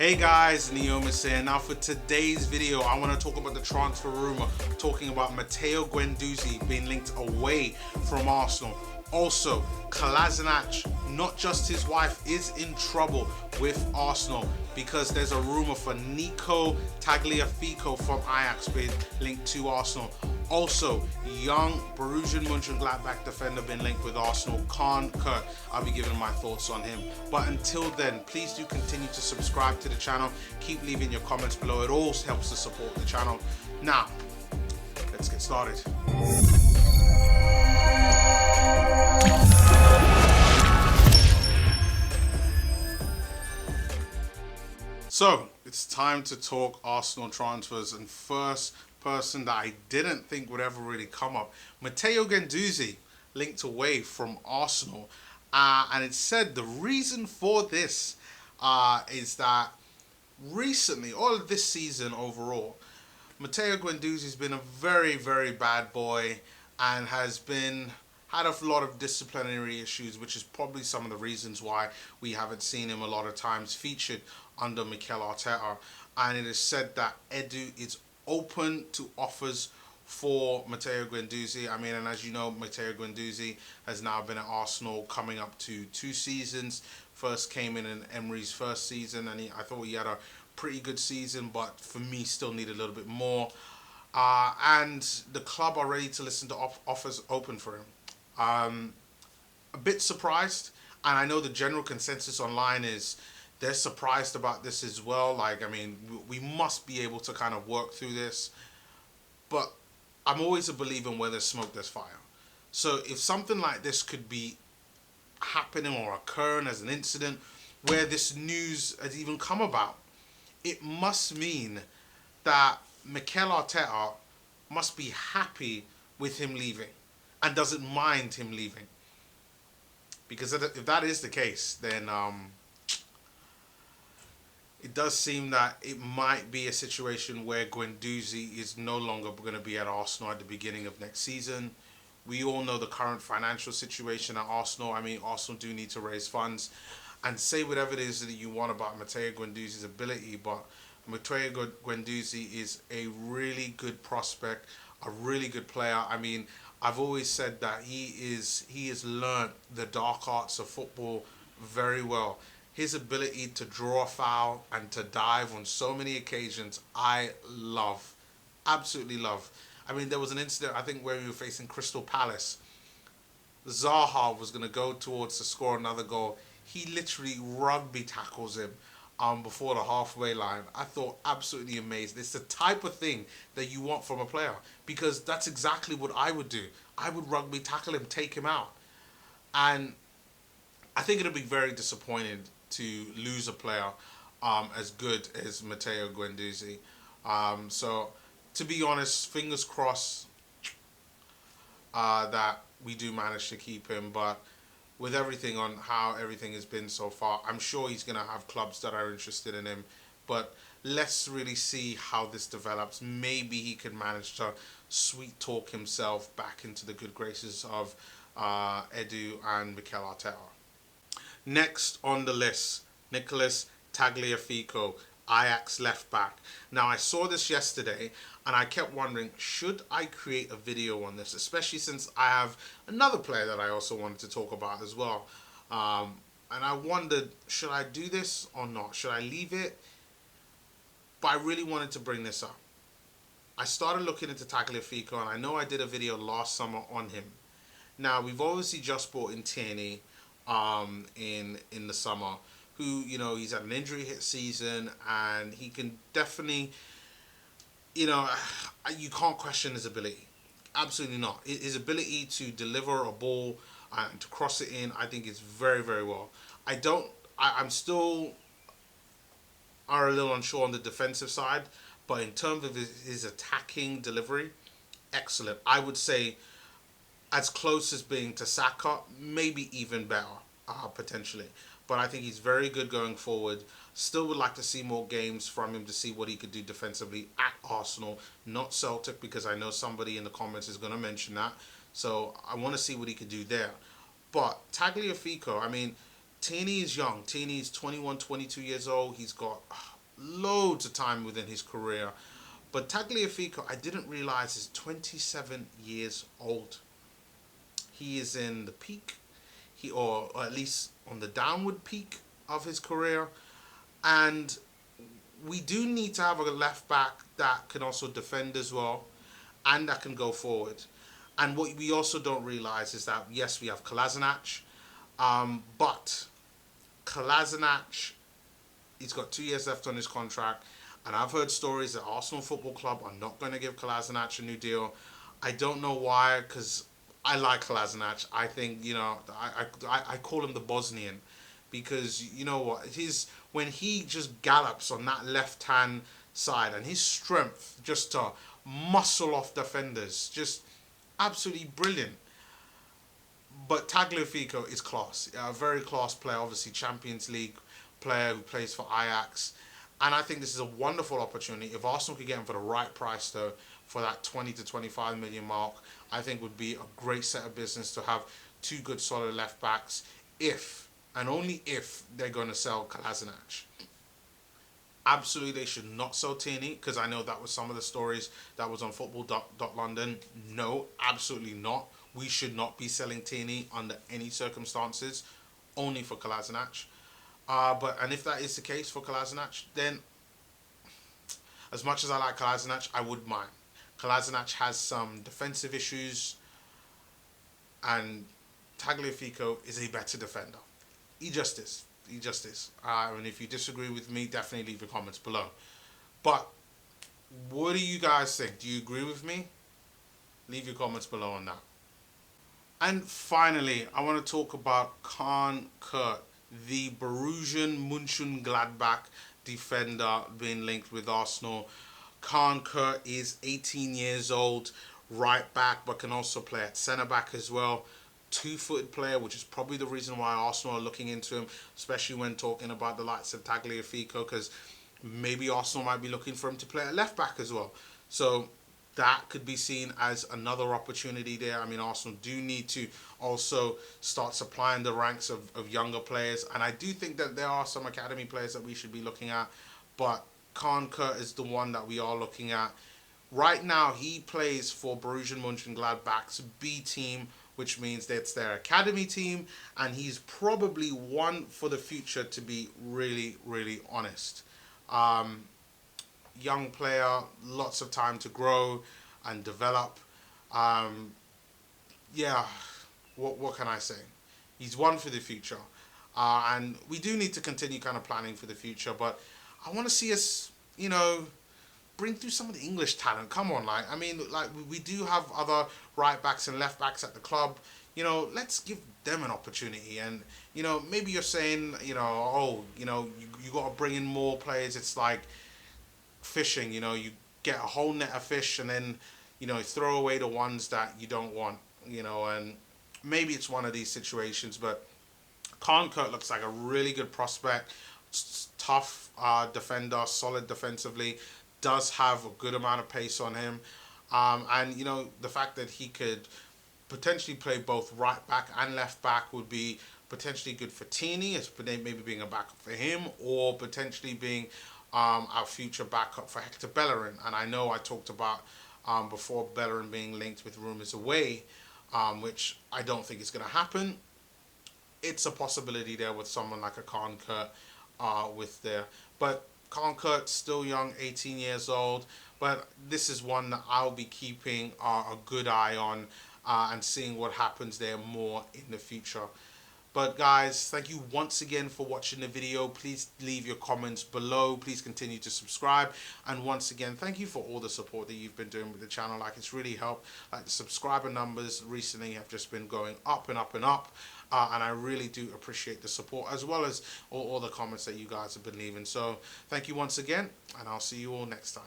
Hey guys, Neomis here. Now for today's video, I want to talk about the transfer rumor, talking about Matteo Guendouzi being linked away from Arsenal. Also, Kolasinac, not just his wife, is in trouble with Arsenal because there's a rumor for Nico Tagaliafico from Ajax being linked to Arsenal. Also, young Borussia Mönchengladbach defender been linked with Arsenal, Kaan Kurt. I'll be giving my thoughts on him. But until then, please do continue to subscribe to the channel. Keep leaving your comments below. It all helps to support the channel. Now, let's get started. So, it's time to talk Arsenal transfers, and first person that I didn't think would ever really come up, Matteo Guendouzi linked away from Arsenal, and it said the reason for this is that recently, all of this season overall, Matteo Guendouzi has been a very, very bad boy and has had a lot of disciplinary issues, which is probably some of the reasons why we haven't seen him a lot of times featured under Mikel Arteta. And it is said that Edu is open to offers for Matteo Guendouzi. I mean, and as you know, Matteo Guendouzi has now been at Arsenal coming up to 2 seasons. First came in Emery's first season, and I thought he had a pretty good season, but for me, still need a little bit more. And the club are ready to listen to offers open for him. A bit surprised, and I know the general consensus online is they're surprised about this as well. Like, I mean, we must be able to kind of work through this, but I'm always a believer in where there's smoke, there's fire. So if something like this could be happening or occurring as an incident where this news has even come about, it must mean that Mikel Arteta must be happy with him leaving and doesn't mind him leaving. Because if that is the case, then it does seem that it might be a situation where Guendouzi is no longer going to be at Arsenal at the beginning of next season. We all know the current financial situation at Arsenal. I mean, Arsenal do need to raise funds. And say whatever it is that you want about Matteo Guendouzi's ability, but Matteo Guendouzi is a really good prospect, a really good player. I mean, I've always said that he has learned the dark arts of football very well. His ability to draw a foul and to dive on so many occasions, I love, absolutely love. I mean, there was an incident, I think, where we were facing Crystal Palace. Zaha was going to go towards to score another goal. He literally rugby tackles him before the halfway line. I thought absolutely amazing. It's the type of thing that you want from a player, because that's exactly what I would do. I would rugby tackle him, take him out. And I think it'll be very disappointing to lose a player as good as Matteo Guendouzi. So, to be honest, fingers crossed that we do manage to keep him. But with everything on how everything has been so far, I'm sure he's going to have clubs that are interested in him. But let's really see how this develops. Maybe he can manage to sweet talk himself back into the good graces of Edu and Mikel Arteta. Next on the list, Nicolas Tagaliafico, Ajax left back. Now, I saw this yesterday and I kept wondering, should I create a video on this, especially since I have another player that I also wanted to talk about as well. And I wondered, should I do this or not? Should I leave it? But I really wanted to bring this up. I started looking into Tagaliafico, and I know I did a video last summer on him. Now, we've obviously just brought in Tierney in the summer, who, you know, he's had an injury hit season, and he can definitely, you know, you can't question his ability. Absolutely not. His ability to deliver a ball and to cross it in, I think is very, very well. I'm still are a little unsure on the defensive side, but in terms of his attacking delivery, excellent. I would say as close as being to Saka, maybe even better, potentially. But I think he's very good going forward. Still would like to see more games from him to see what he could do defensively at Arsenal, not Celtic, because I know somebody in the comments is going to mention that. So I want to see what he could do there. But Tagliafico, I mean, Tierney is young. Tierney is 21, 22 years old. He's got loads of time within his career. But Tagliafico, I didn't realize, is 27 years old. He is in the peak, or at least on the downward peak of his career. And we do need to have a left back that can also defend as well, and that can go forward. And what we also don't realize is that, yes, we have Kolasinac, but Kolasinac, he's got 2 years left on his contract, and I've heard stories that Arsenal Football Club are not going to give Kolasinac a new deal. I don't know why, because I like Kolasinac. I think, I call him the Bosnian, because you know what, when he just gallops on that left hand side, and his strength just to muscle off defenders, just absolutely brilliant. But Tagliafico is class, a very class player, obviously Champions League player who plays for Ajax. And I think this is a wonderful opportunity. If Arsenal could get him for the right price, though, for that 20 to 25 million mark, I think would be a great set of business to have two good solid left backs, if and only if they're going to sell Kolasinac. Absolutely, they should not sell Tierney, because I know that was some of the stories that was on football.london. No, absolutely not. We should not be selling Tierney under any circumstances, only for Kolasinac. And if that is the case for Kolasinac, then as much as I like Kolasinac, I would mind. Kolasinac has some defensive issues, and Tagliafico is a better defender. He just is. He just is. And if you disagree with me, definitely leave your comments below. But what do you guys think? Do you agree with me? Leave your comments below on that. And finally, I want to talk about Kaan Kurt, the Borussia Mönchengladbach defender being linked with Arsenal. Kaan Kurt is 18 years old, right back, but can also play at centre back as well. Two-footed player, which is probably the reason why Arsenal are looking into him, especially when talking about the likes of Tagaliafico, because maybe Arsenal might be looking for him to play at left back as well. So that could be seen as another opportunity there. I mean, Arsenal do need to also start supplying the ranks of younger players, and I do think that there are some academy players that we should be looking at, but Kaan Kurt is the one that we are looking at. Right now, he plays for Borussia Mönchengladbach's B team, which means that's their academy team, and he's probably one for the future, to be really, really honest. Young player, lots of time to grow and develop. Yeah, what can I say? He's one for the future. And we do need to continue kind of planning for the future, but I want to see us, bring through some of the English talent. Come on, I mean, we do have other right backs and left backs at the club. Let's give them an opportunity. And maybe you're saying, you got to bring in more players. It's like fishing. You get a whole net of fish, and then throw away the ones that you don't want. And maybe it's one of these situations. But Kaan Kurt looks like a really good prospect. Tough defender, solid defensively. Does have a good amount of pace on him, and the fact that he could potentially play both right back and left back would be potentially good for Tierney, as maybe being a backup for him, or potentially being our future backup for Hector Bellerin. And I know I talked about before Bellerin being linked with rumours away, which I don't think is going to happen. It's a possibility there with someone like a Kaan Kurt but Kaan Kurt, still young, 18 years old, but this is one that I'll be keeping a good eye on and seeing what happens there more in the future. But guys, thank you once again for watching the video. Please leave your comments below. Please continue to subscribe. And once again, thank you for all the support that you've been doing with the channel. It's really helped. The subscriber numbers recently have just been going up and up and up. And I really do appreciate the support, as well as all the comments that you guys have been leaving. So thank you once again, and I'll see you all next time.